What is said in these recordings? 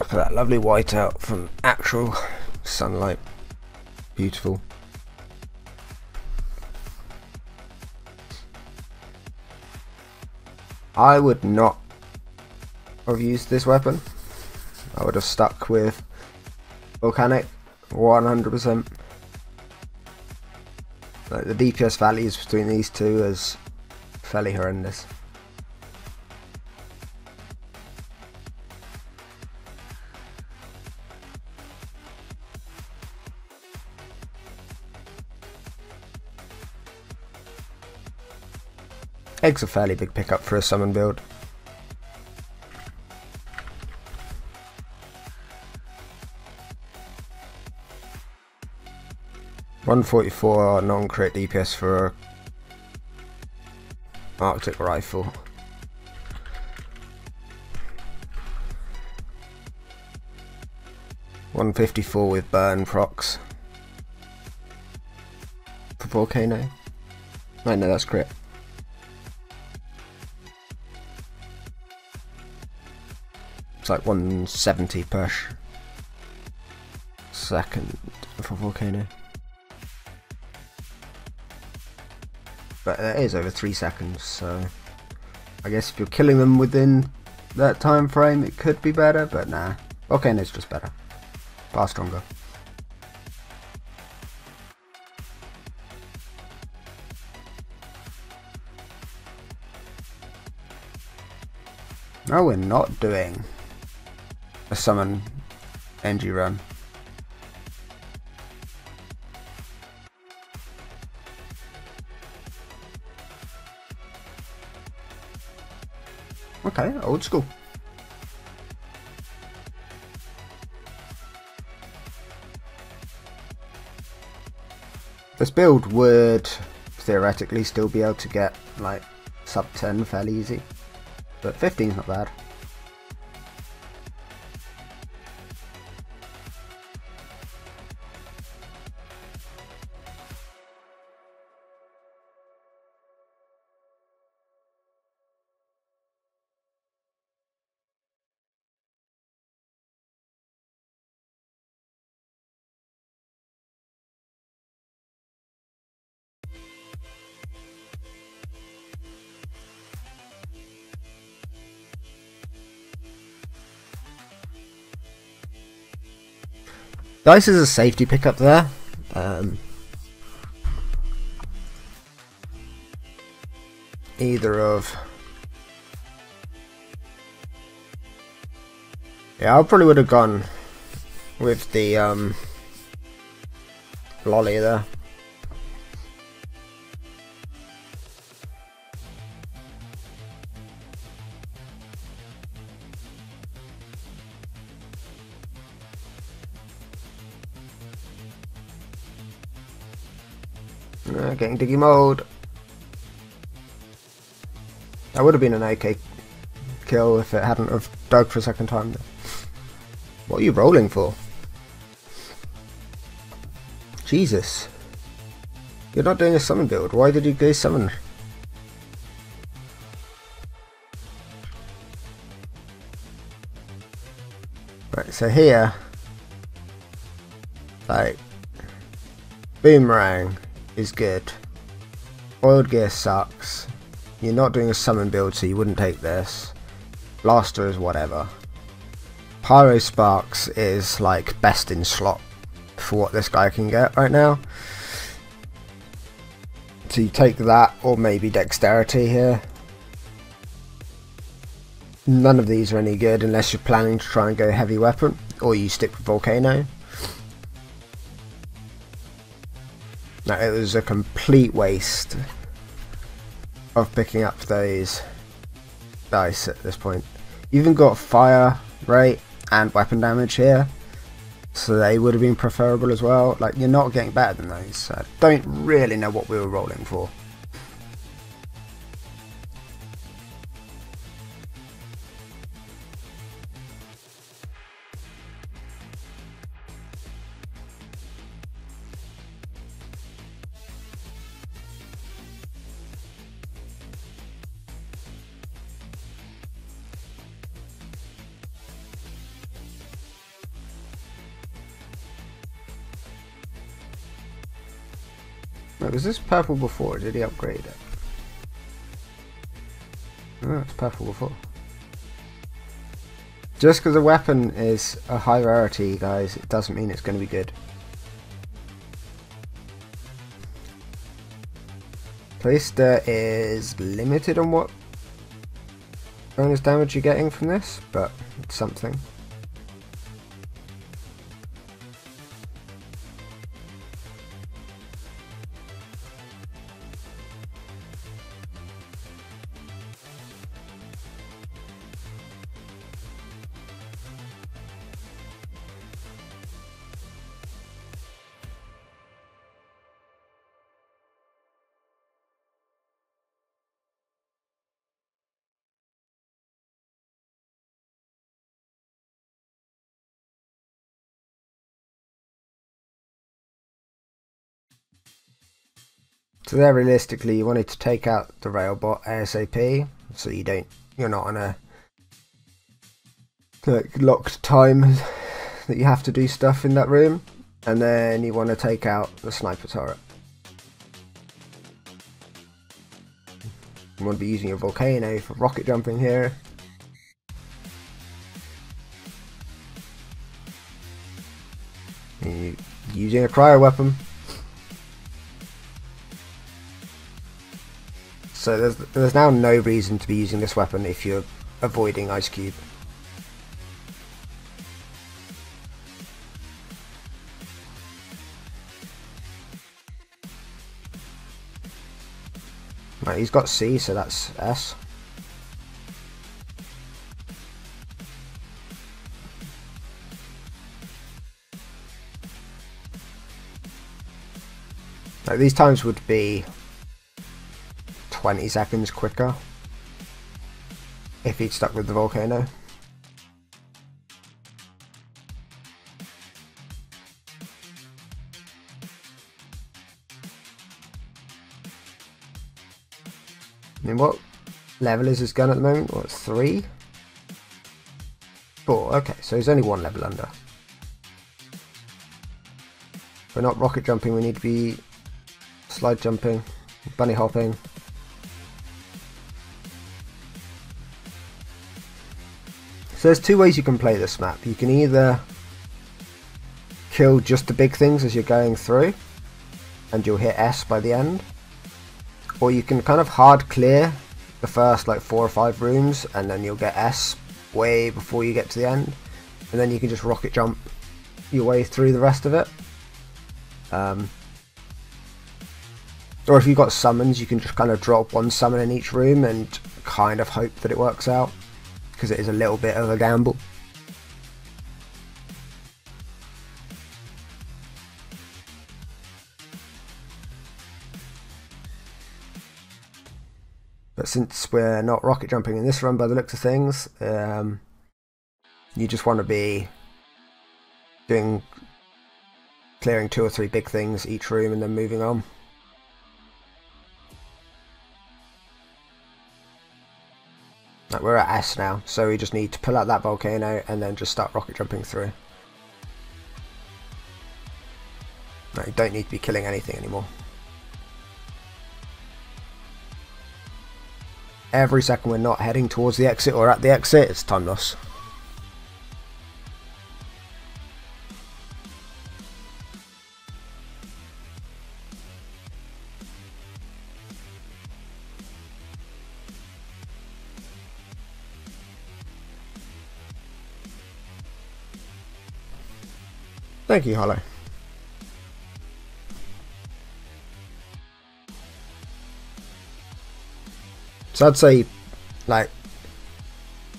Look at that lovely white out from actual sunlight. Beautiful. I would not have used this weapon. I would have stuck with volcanic 100%. Like, the DPS values between these two is fairly horrendous. Egg's a fairly big pickup for a summon build. $144 non-crit DPS for a Arctic rifle. $154 with burn procs for volcano. I know that's crit. It's like 170 push second for volcano. But it is over 3 seconds, so I guess if you're killing them within that time frame it could be better, but nah. Volcano's just better. Far stronger. No, we're not doing a summon NG run. Okay, old school. This build would theoretically still be able to get like sub 10 fairly easy, but 15's not bad. Dice is a safety pickup there. Either of... Yeah, I probably would have gone with the lolly there. Getting diggy mode. That would have been an AK kill if it hadn't have dug for a second time. What are you rolling for? Jesus. You're not doing a summon build. Why did you go summon? Right, so here, like, Boomerang is good. Oiled Gear sucks. You're not doing a summon build, so you wouldn't take this. Blaster is whatever. Pyro Sparks is like best in slot for what this guy can get right now. So you take that, or maybe Dexterity here. None of these are any good unless you're planning to try and go heavy weapon, or you stick with Volcano. Now, it was a complete waste of picking up those dice at this point. You even got fire rate and weapon damage here, so they would have been preferable as well. Like, you're not getting better than those, so I don't really know what we were rolling for. Oh, was this purple before, or did he upgrade it? Oh, it's purple before. Just because a weapon is a high rarity, guys, it doesn't mean it's going to be good. Callista is limited on what bonus damage you're getting from this, but it's something. So there, realistically, you wanted to take out the rail bot ASAP, so you're not on a locked time that you have to do stuff in that room, and then you want to take out the sniper turret. You want to be using your volcano for rocket jumping here. And you're using a cryo weapon. So there's now no reason to be using this weapon if you're avoiding Ice Cube. Right, he's got C, so that's S. Like, these times would be 20 seconds quicker if he'd stuck with the volcano. I mean, what level is his gun at the moment? What, 3? 4, okay, so he's only 1 level under. If we're not rocket jumping, we need to be slide jumping, bunny hopping. So there's 2 ways you can play this map. You can either kill just the big things as you're going through, and you'll hit S by the end. Or you can kind of hard clear the first like 4 or 5 rooms, and then you'll get S way before you get to the end. And then you can just rocket jump your way through the rest of it. Or if you've got summons, you can just kind of drop 1 summon in each room and kind of hope that it works out, because it is a little bit of a gamble. But since we're not rocket jumping in this run by the looks of things, you just want to be clearing 2 or 3 big things each room and then moving on. Like, we're at S now, so we just need to pull out that volcano and then just start rocket jumping through. Like, you don't need to be killing anything anymore. Every second we're not heading towards the exit or at the exit, it's time loss. Thank you, Hollow. So I'd say, like,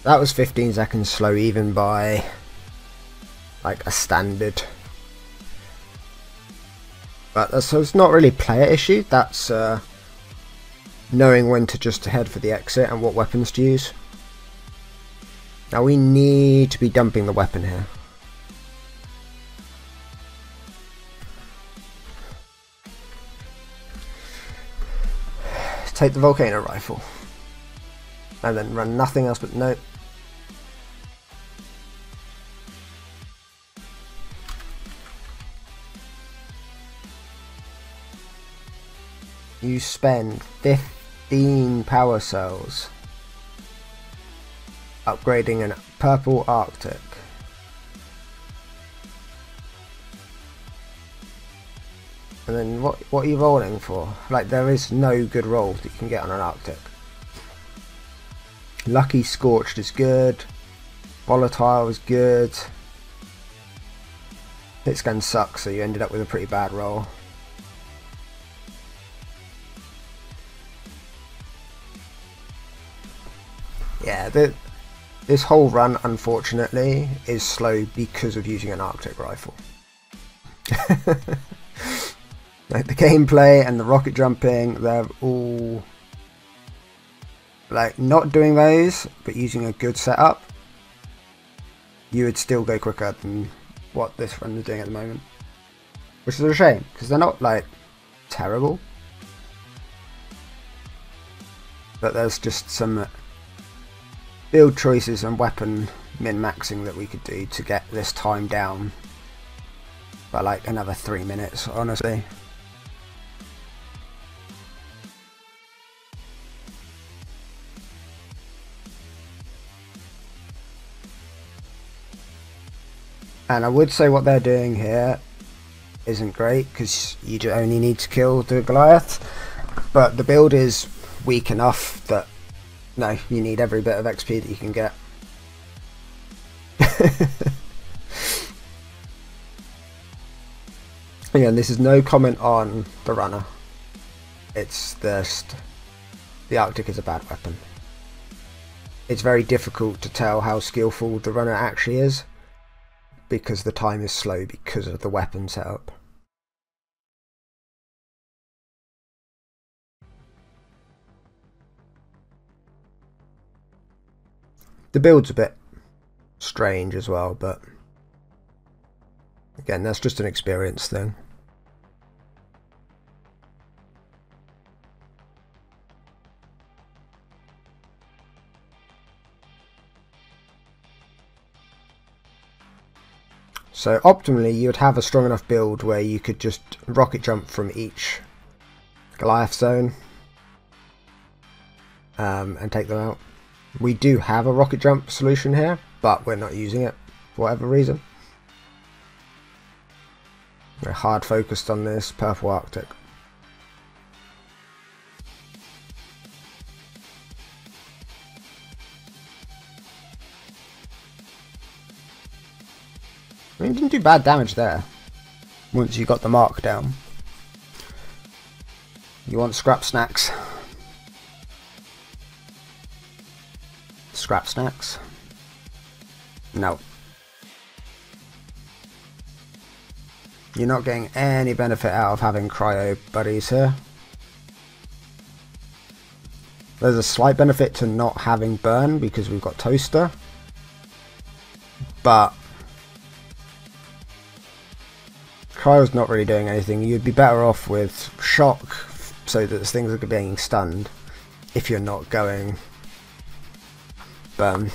that was 15 seconds slow even by, like, a standard. But so it's not really a player issue, that's knowing when to just head for the exit and what weapons to use. Now we need to be dumping the weapon here. Take the volcano rifle. And then run nothing else but no. you spend 15 power cells upgrading an purple Arctic. And then what are you rolling for? Like, there is no good roll that you can get on an Arctic. Lucky Scorched is good. Volatile is good. Hit scan sucks, so you ended up with a pretty bad roll. Yeah, this whole run, unfortunately, is slow because of using an Arctic rifle. Like, the gameplay and the rocket jumping, they're all like, not doing those, but using a good setup, you would still go quicker than what this run is doing at the moment. Which is a shame, because they're not, like, terrible. But there's just some build choices and weapon min-maxing that we could do to get this time down by, like, another 3 minutes, honestly. And I would say what they're doing here isn't great, because you only need to kill the Goliath, but the build is weak enough that, no, you need every bit of XP that you can get. Again, this is no comment on the runner. It's just, the Arctic is a bad weapon. It's very difficult to tell how skillful the runner actually is, because the time is slow because of the weapon setup. The build's a bit strange as well, but again, that's just an experience thing. So optimally, you would have a strong enough build where you could just rocket jump from each Goliath zone and take them out. We do have a rocket jump solution here, but we're not using it for whatever reason. We're hard focused on this purple Arctic. I mean, it didn't do bad damage there, once you got the mark down. You want scrap snacks? Scrap snacks? No. You're not getting any benefit out of having cryo buddies here. There's a slight benefit to not having burn because we've got toaster, but cryo's not really doing anything. You'd be better off with shock so that things are being stunned if you're not going burn.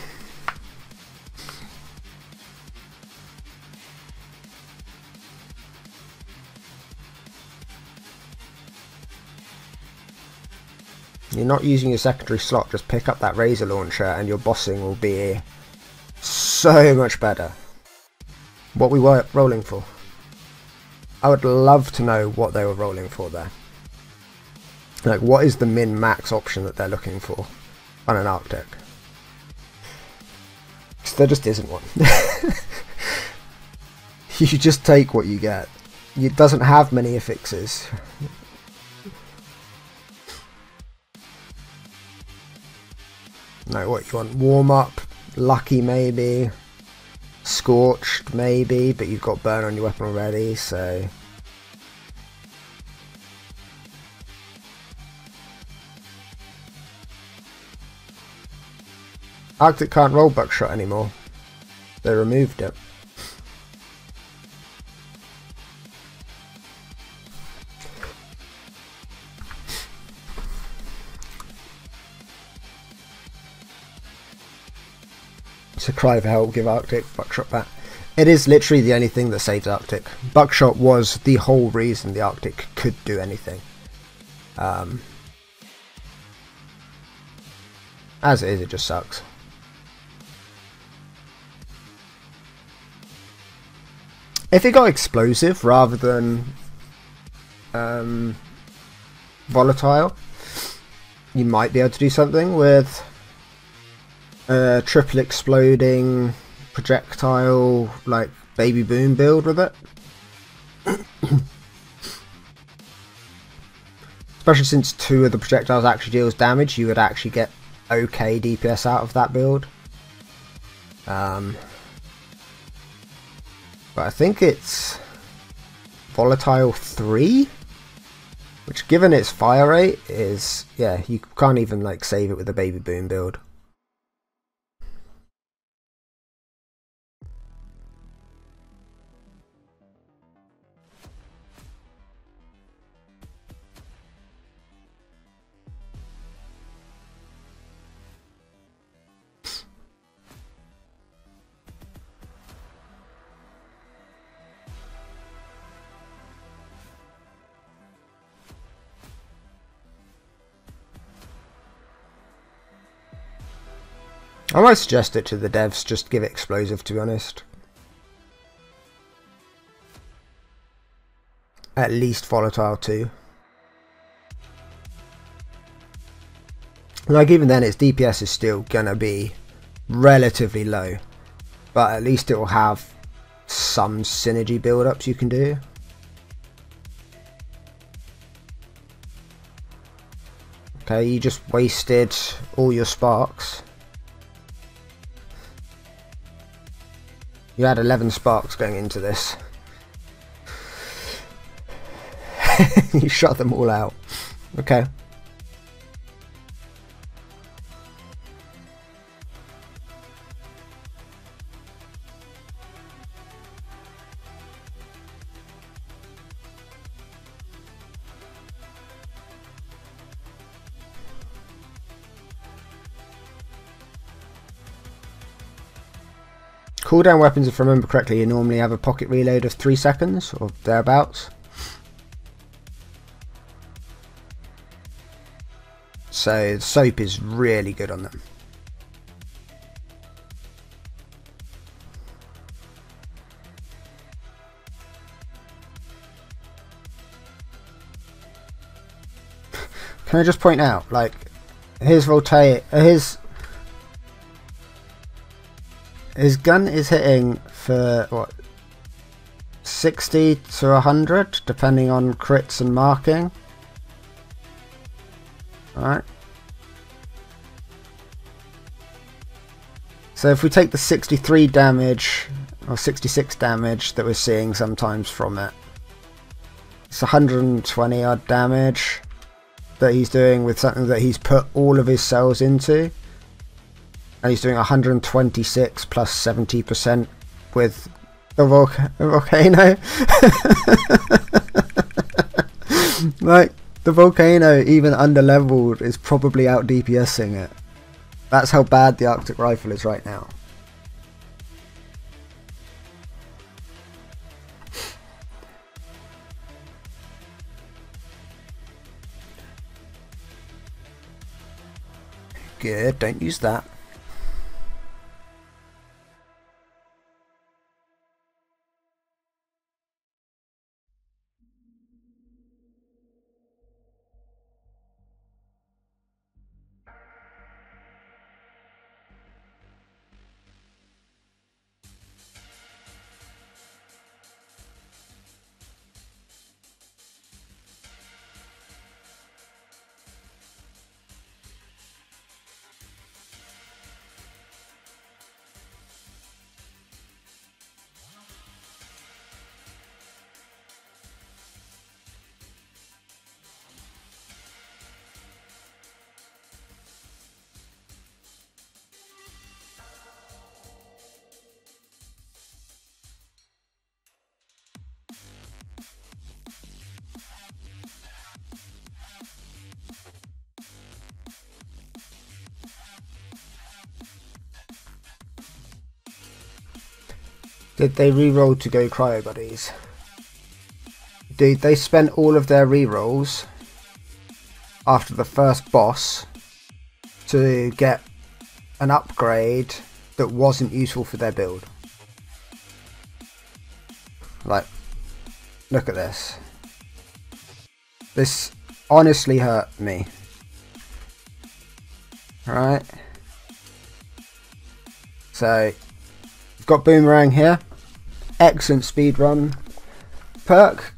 You're not using your secondary slot, just pick up that razor launcher and your bossing will be so much better. What we were rolling for. I would love to know what they were rolling for there. Like, what is the min-max option that they're looking for on an Arctic? Because there just isn't one. You just take what you get. It doesn't have many affixes. No, what you want? Warm up, lucky maybe, scorched maybe, but you've got burn on your weapon already, so Arctic can't roll buckshot anymore. They removed it. To cry for help, give Arctic buckshot back. It is literally the only thing that saves Arctic. Buckshot was the whole reason the Arctic could do anything. As it is, it just sucks. If it got explosive rather than volatile, you might be able to do something with a triple exploding projectile like baby boom build with it. Especially since 2 of the projectiles actually deals damage, you would actually get okay DPS out of that build. But I think it's volatile 3, which given its fire rate is, yeah, you can't even like save it with a baby boom build. I might suggest it to the devs, just give it explosive, to be honest. At least volatile 2. Like even then its DPS is still gonna be relatively low. But at least it will have some synergy build-ups you can do. Okay, you just wasted all your sparks. You had 11 sparks going into this. You shot them all out. Okay. Cooldown weapons, if I remember correctly, you normally have a pocket reload of 3 seconds or thereabouts. So soap is really good on them. Can I just point out, like, his gun is hitting for what, 60 to 100 depending on crits and marking. Alright. So if we take the 63 damage or 66 damage that we're seeing sometimes from it, it's 120 odd damage that he's doing with something that he's put all of his cells into. And he's doing 126 plus 70% with the volcano. Like, the volcano, even under leveled, is probably out DPSing it. That's how bad the Arctic Rifle is right now. Good, don't use that. Did they re-roll to go cryo buddies? Dude, they spent all of their re-rolls after the first boss to get an upgrade that wasn't useful for their build. Like, look at this. This honestly hurt me. Alright. So, we've got Boomerang here. Excellent speedrun perk.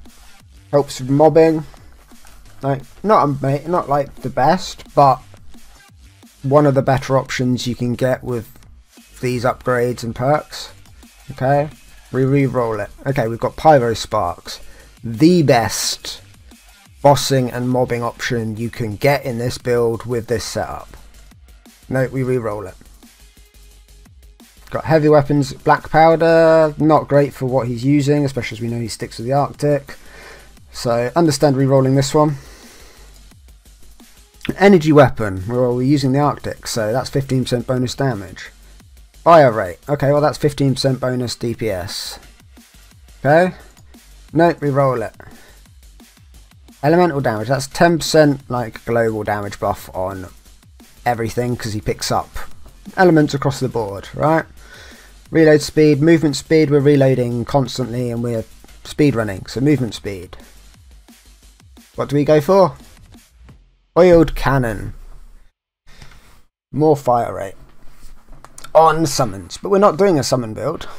Helps with mobbing. Like, not like the best, but one of the better options you can get with these upgrades and perks. Okay, we re-roll it. Okay, we've got Pyro Sparks, the best bossing and mobbing option you can get in this build with this setup. No, we re-roll it. Got heavy weapons, Black Powder, not great for what he's using, especially as we know he sticks with the Arctic. So understand re-rolling this one. Energy weapon, well, we're using the Arctic, so that's 15% bonus damage. Fire rate, okay, well that's 15% bonus DPS. Okay, no, re-roll it. Elemental damage, that's 10% like global damage buff on everything because he picks up elements across the board, right? Reload speed, movement speed, we're reloading constantly and we're speed running, so movement speed. What do we go for? Oiled cannon. More fire rate. On summons, but we're not doing a summon build.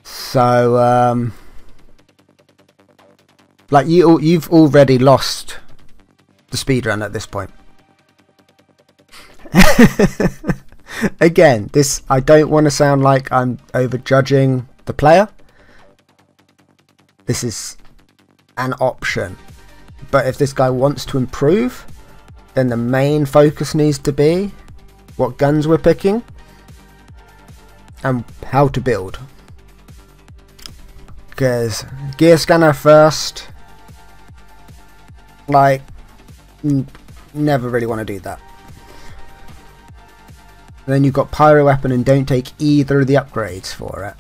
So, like you've already lost the speedrun at this point. Again, this, I don't want to sound like I'm overjudging the player. This is an option. But if this guy wants to improve, then the main focus needs to be what guns we're picking and how to build. Because gear scanner first, like, never really want to do that. And then you've got pyro weapon and don't take either of the upgrades for it,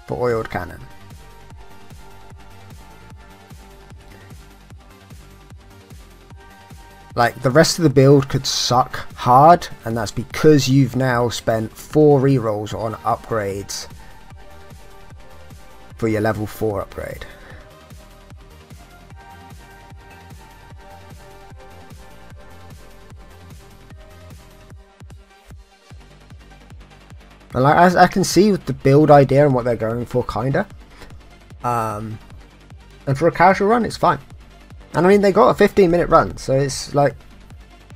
for oiled cannon. Like, the rest of the build could suck hard, and that's because you've now spent 4 rerolls on upgrades for your level 4 upgrade. And like, as I can see with the build idea and what they're going for, kinda. And for a casual run, it's fine. And I mean, they got a 15-minute run, so it's like,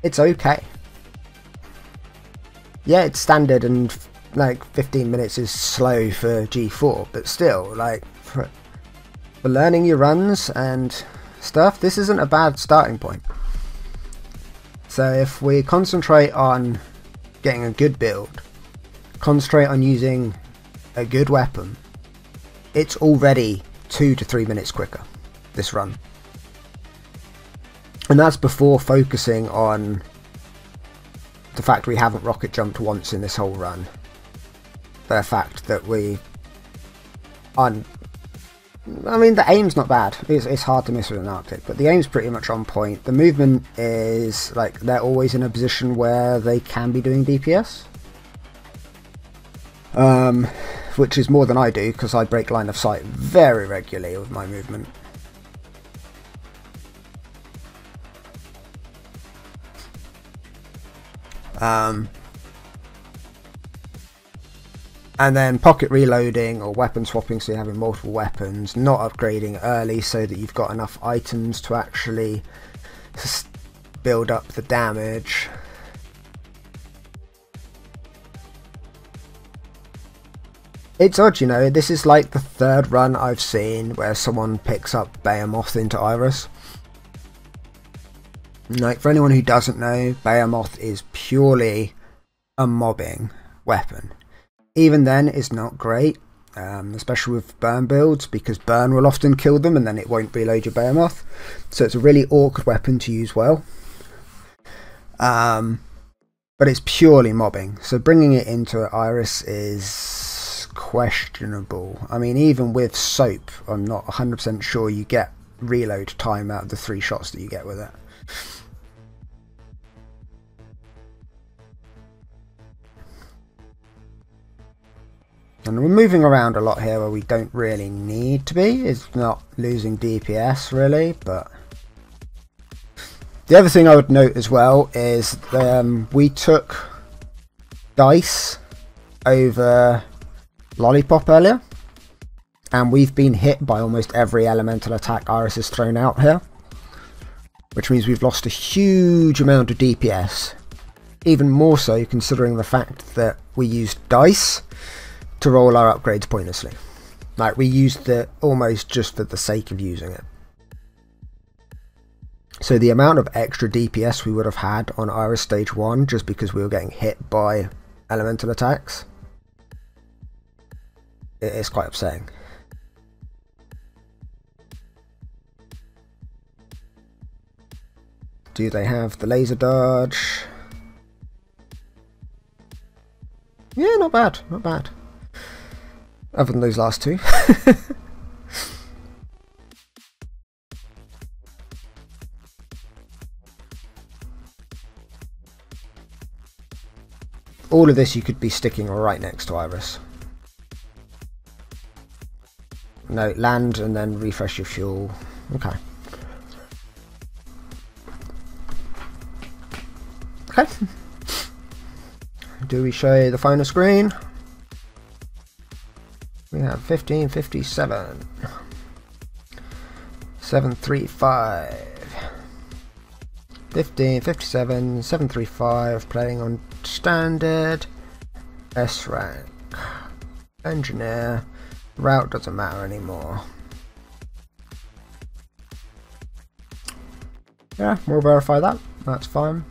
it's okay. Yeah, it's standard and like 15 minutes is slow for G4, but still, like, for learning your runs and stuff, this isn't a bad starting point. So if we concentrate on getting a good build, concentrate on using a good weapon, it's already 2 to 3 minutes quicker, this run. And that's before focusing on the fact we haven't rocket jumped once in this whole run. The fact that we aren't... I mean, the aim's not bad. It's hard to miss with an Arctic, but the aim's pretty much on point. The movement is, like, they're always in a position where they can be doing DPS. Which is more than I do, because I break line of sight very regularly with my movement. And then pocket reloading or weapon swapping, so you're having multiple weapons, not upgrading early so that you've got enough items to actually build up the damage. It's odd, you know, this is like the 3rd run I've seen where someone picks up Behemoth into Iris. Like, for anyone who doesn't know, Behemoth is purely a mobbing weapon. Even then, it's not great, especially with burn builds, because burn will often kill them and then it won't reload your Behemoth. So it's a really awkward weapon to use well. but it's purely mobbing. So bringing it into Iris is questionable. I mean, even with soap, I'm not 100% sure you get reload time out of the 3 shots that you get with it. And we're moving around a lot here where we don't really need to be. It's not losing DPS really, but the other thing I would note as well is we took dice over lollipop earlier, and we've been hit by almost every elemental attack Iris has thrown out here, which means we've lost a huge amount of DPS, even more so considering the fact that we used dice to roll our upgrades pointlessly. Like, we used it almost just for the sake of using it. So the amount of extra DPS we would have had on Iris Stage 1 just because we were getting hit by elemental attacks, it's quite upsetting. Do they have the laser dodge? Yeah, not bad, not bad. Other than those last 2. All of this you could be sticking right next to Iris. No, land and then refresh your fuel. Okay. Okay. Do we show the final screen? We have 1557, 735, 1557, 735, playing on standard, S rank, engineer, route doesn't matter anymore. Yeah, we'll verify that, that's fine.